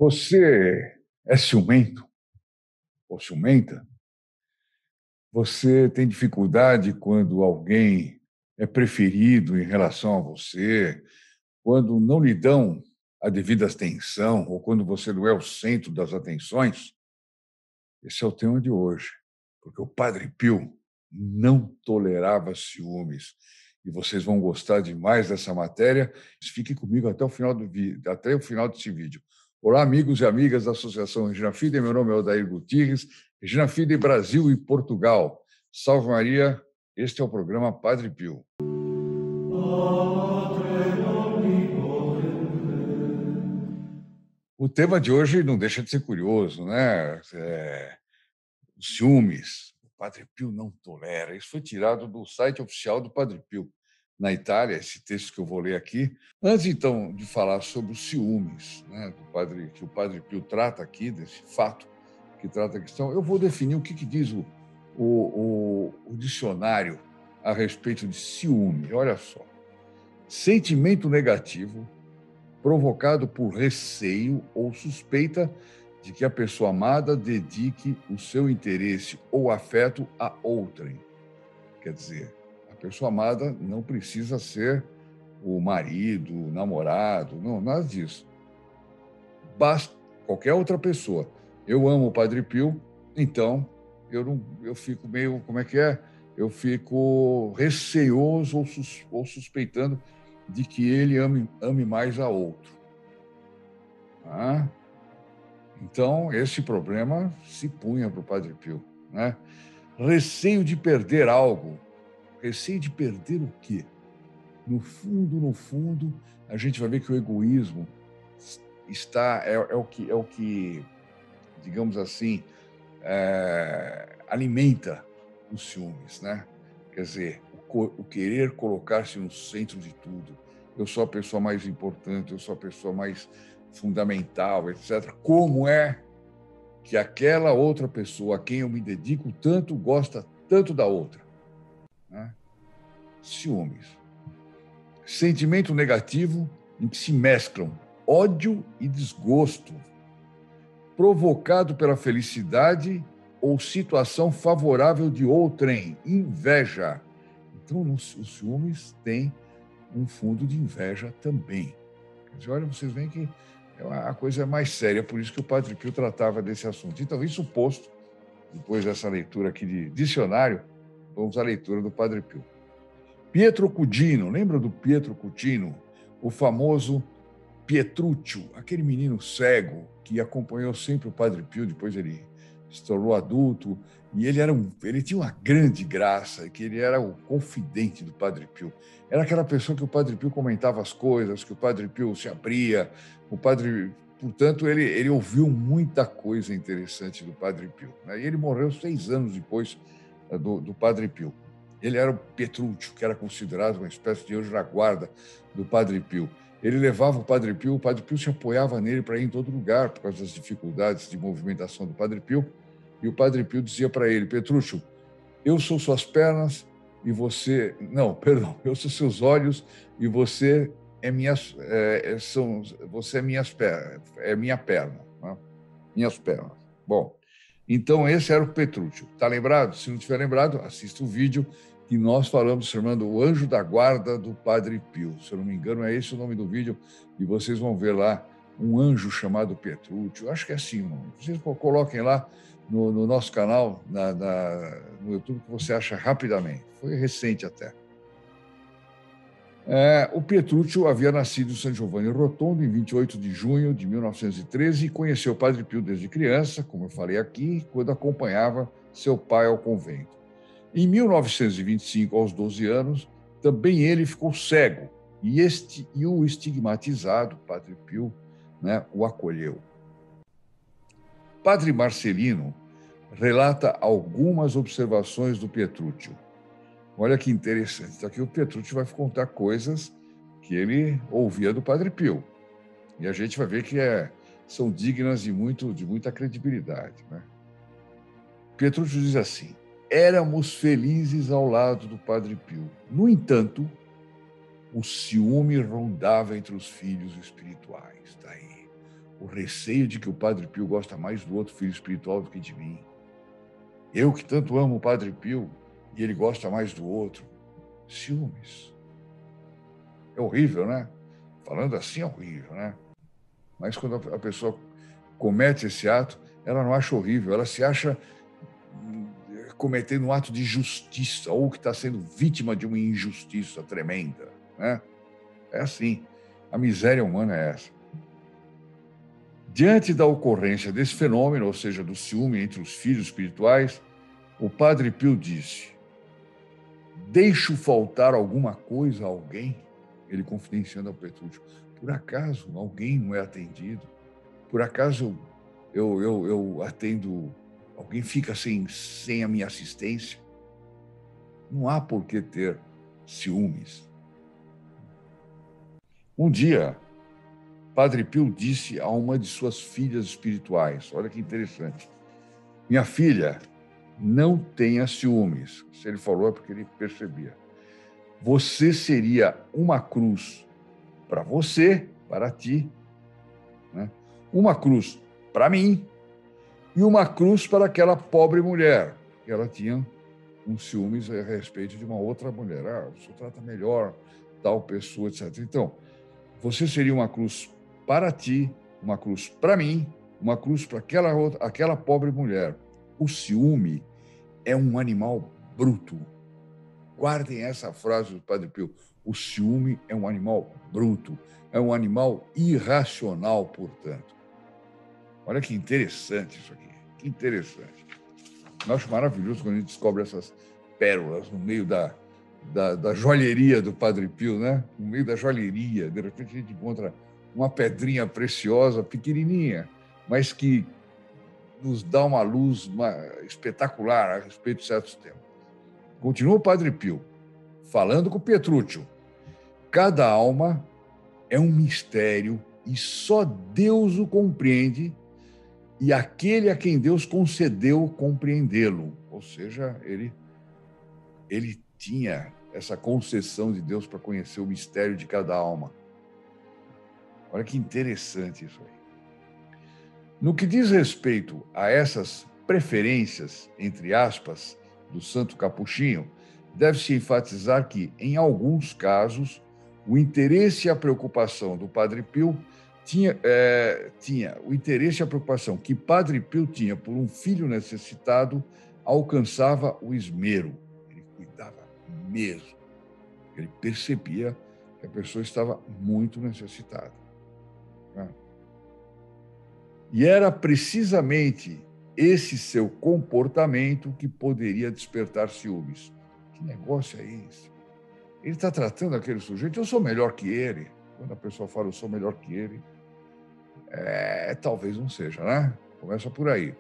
Você é ciumento ou ciumenta? Você tem dificuldade quando alguém é preferido em relação a você, quando não lhe dão a devida atenção ou quando você não é o centro das atenções? Esse é o tema de hoje, porque o Padre Pio não tolerava ciúmes. E vocês vão gostar demais dessa matéria. Fique comigo até o final até o final desse vídeo. Olá, amigos e amigas da Associação Regina Fide. Meu nome é Odair Gutierrez, Regina Fide Brasil e Portugal. Salve Maria, este é o programa Padre Pio. O tema de hoje não deixa de ser curioso, né? Os ciúmes. O Padre Pio não tolera. Isso foi tirado do site oficial do Padre Pio, na Itália, esse texto que eu vou ler aqui. Antes, então, de falar sobre os ciúmes, né, que o Padre Pio trata aqui, desse fato que trata a questão, eu vou definir o que diz o dicionário a respeito de ciúme. Olha só. Sentimento negativo provocado por receio ou suspeita de que a pessoa amada dedique o seu interesse ou afeto a outrem. Quer dizer, a pessoa amada não precisa ser o marido, o namorado, não, nada disso. Basta qualquer outra pessoa. Eu amo o Padre Pio, então eu fico meio, como é que é? Eu fico receoso ou suspeitando de que ele ame mais a outro. Ah, então, esse problema se punha para o Padre Pio, né? Receio de perder algo. Receio de perder o quê? No fundo, a gente vai ver que o egoísmo é o que, digamos assim, alimenta os ciúmes, né? Quer dizer, o querer colocar-se no centro de tudo. Eu sou a pessoa mais importante, eu sou a pessoa mais fundamental, etc. Como é que aquela outra pessoa a quem eu me dedico tanto gosta tanto da outra? Né? Ciúmes. Sentimento negativo em que se mesclam ódio e desgosto, provocado pela felicidade ou situação favorável de outrem, inveja. Então, os ciúmes têm um fundo de inveja também. Quer dizer, olha, vocês veem que a coisa é mais séria, por isso que o Padre Pio tratava desse assunto. Então, isso posto, depois dessa leitura aqui de dicionário, vamos à leitura do Padre Pio. Pietro Cudino, lembra do Pietro Cudino? O famoso Pietruccio, aquele menino cego que acompanhou sempre o Padre Pio, depois ele se tornou adulto, e ele tinha uma grande graça, que ele era o confidente do Padre Pio. Era aquela pessoa que o Padre Pio comentava as coisas, que o Padre Pio se abria, portanto, ele ouviu muita coisa interessante do Padre Pio. E ele morreu 6 anos depois do Padre Pio. Ele era o Petruccio, que era considerado uma espécie de anjo da guarda do Padre Pio. Ele levava o Padre Pio se apoiava nele para ir em todo lugar, por causa das dificuldades de movimentação do Padre Pio, e o Padre Pio dizia para ele: Petruccio, eu sou suas pernas e você... Não, perdão, eu sou seus olhos e você é minha perna, né? Minhas pernas. Bom, então esse era o Petruccio. Está lembrado? Se não estiver lembrado, assista o vídeo que nós falamos chamando O Anjo da Guarda do Padre Pio. Se eu não me engano, é esse o nome do vídeo, e vocês vão ver lá um anjo chamado Petruccio. Acho que é assim o nome. Vocês coloquem lá no nosso canal, no YouTube, que você acha rapidamente. Foi recente até. O Petruccio havia nascido em San Giovanni Rotondo em 28 de junho de 1913 e conheceu o Padre Pio desde criança, como eu falei aqui, quando acompanhava seu pai ao convento. Em 1925, aos 12 anos, também ele ficou cego e o estigmatizado, Padre Pio, né, o acolheu. Padre Marcelino relata algumas observações do Petruccio. Olha que interessante. Então, aqui o Petruccio vai contar coisas que ele ouvia do Padre Pio. E a gente vai ver que são dignas de muita credibilidade, né? Petruccio diz assim: éramos felizes ao lado do Padre Pio. No entanto, o ciúme rondava entre os filhos espirituais. Tá aí. o receio de que o Padre Pio gosta mais do outro filho espiritual do que de mim. Eu que tanto amo o Padre Pio e ele gosta mais do outro. Ciúmes. É horrível, né? Falando assim é horrível, né? Mas quando a pessoa comete esse ato, ela não acha horrível, ela se acha cometendo um ato de justiça ou que está sendo vítima de uma injustiça tremenda, né? É assim, a miséria humana é essa. Diante da ocorrência desse fenômeno, ou seja, do ciúme entre os filhos espirituais, o Padre Pio disse: deixo faltar alguma coisa a alguém? Ele confidenciando ao Petrúcio: por acaso alguém não é atendido? Por acaso eu atendo, alguém fica sem a minha assistência? Não há por que ter ciúmes. Um dia, Padre Pio disse a uma de suas filhas espirituais, olha que interessante: minha filha, não tenha ciúmes. Se ele falou é porque ele percebia. Você seria uma cruz para você, para ti, né? Uma cruz para mim e uma cruz para aquela pobre mulher, que ela tinha ciúmes a respeito de uma outra mulher. Ah, o senhor trata melhor tal pessoa, etc. Então, você seria uma cruz para ti, uma cruz para mim, uma cruz para aquela pobre mulher. O ciúme é um animal bruto. Guardem essa frase do Padre Pio. O ciúme é um animal bruto, é um animal irracional, portanto. Olha que interessante isso aqui, que interessante. Eu acho maravilhoso quando a gente descobre essas pérolas no meio da joalheria do Padre Pio, né? No meio da joalheria, de repente a gente encontra uma pedrinha preciosa, pequenininha, mas que nos dá uma luz espetacular a respeito de certos temas. Continua o Padre Pio, falando com Petrúcio. Cada alma é um mistério e só Deus o compreende e aquele a quem Deus concedeu compreendê-lo. Ou seja, ele tinha essa concessão de Deus para conhecer o mistério de cada alma. Olha que interessante isso aí. No que diz respeito a essas preferências, entre aspas, do Santo Capuchinho, deve-se enfatizar que, em alguns casos, o interesse e a preocupação do Padre Pio tinha o interesse e a preocupação que Padre Pio tinha por um filho necessitado alcançava o esmero. Ele cuidava mesmo. Ele percebia que a pessoa estava muito necessitada. Né? E era precisamente esse seu comportamento que poderia despertar ciúmes. Que negócio é esse? Ele está tratando aquele sujeito, eu sou melhor que ele. Quando a pessoa fala, eu sou melhor que ele, talvez não seja, né? Começa por aí.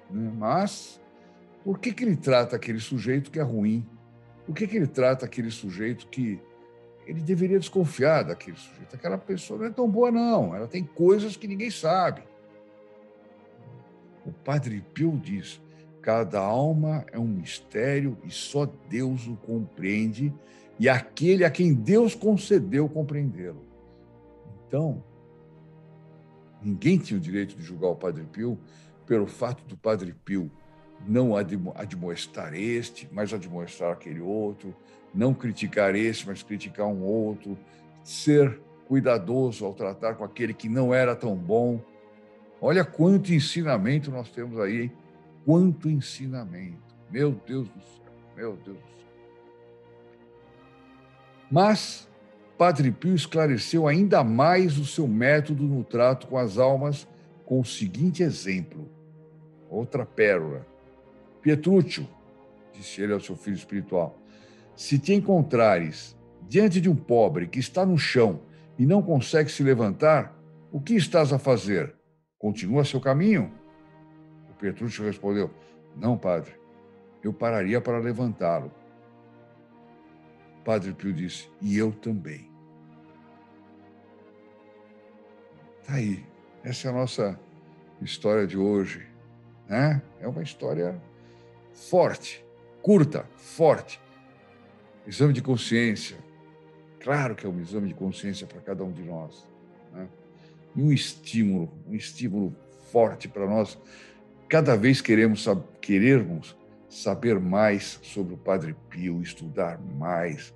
Mas, por que ele trata aquele sujeito que é ruim? Por que ele trata aquele sujeito que ele deveria desconfiar daquele sujeito? Aquela pessoa não é tão boa, não. Ela tem coisas que ninguém sabe. O Padre Pio diz: cada alma é um mistério e só Deus o compreende, e aquele a quem Deus concedeu compreendê-lo. Então, ninguém tinha o direito de julgar o Padre Pio pelo fato do Padre Pio não admoestar este, mas admoestar aquele outro, não criticar esse, mas criticar um outro, ser cuidadoso ao tratar com aquele que não era tão bom. Olha quanto ensinamento nós temos aí, hein? Quanto ensinamento. Meu Deus do céu, meu Deus do céu. Mas Padre Pio esclareceu ainda mais o seu método no trato com as almas com o seguinte exemplo. Outra pérola. Petrúcio, disse ele ao seu filho espiritual, se te encontrares diante de um pobre que está no chão e não consegue se levantar, o que estás a fazer? Continua seu caminho? O Petrúcio respondeu: não, padre, eu pararia para levantá-lo. Padre Pio disse: e eu também. Está aí. Essa é a nossa história de hoje, né? É uma história forte, curta, forte. Exame de consciência. Claro que é um exame de consciência para cada um de nós, né? e um estímulo forte para nós. Cada vez querermos saber mais sobre o Padre Pio, estudar mais,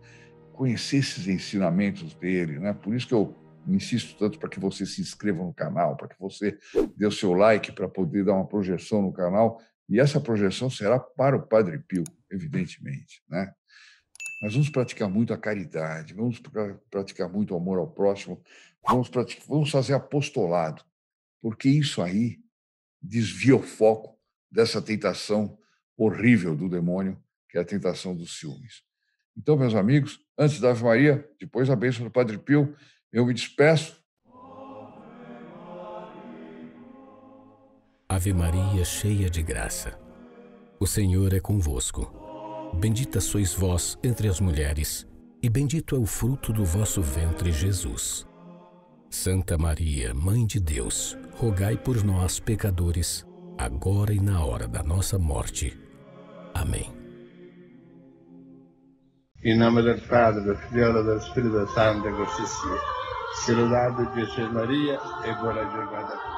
conhecer esses ensinamentos dele, né? Por isso que eu insisto tanto para que você se inscreva no canal, para que você dê o seu like para poder dar uma projeção no canal, e essa projeção será para o Padre Pio, evidentemente, né? Nós vamos praticar muito a caridade, vamos praticar muito o amor ao próximo, vamos fazer apostolado, porque isso aí desvia o foco dessa tentação horrível do demônio, que é a tentação dos ciúmes. Então, meus amigos, antes da Ave Maria, depois a bênção do Padre Pio, eu me despeço. Ave Maria, cheia de graça, o Senhor é convosco. Bendita sois vós entre as mulheres, e bendito é o fruto do vosso ventre, Jesus. Santa Maria, Mãe de Deus, rogai por nós, pecadores, agora e na hora da nossa morte. Amém. Em nome del Padre, del Figlio e del Spirito Santo, così sia. Lodato Gesù Maria e buona giornata.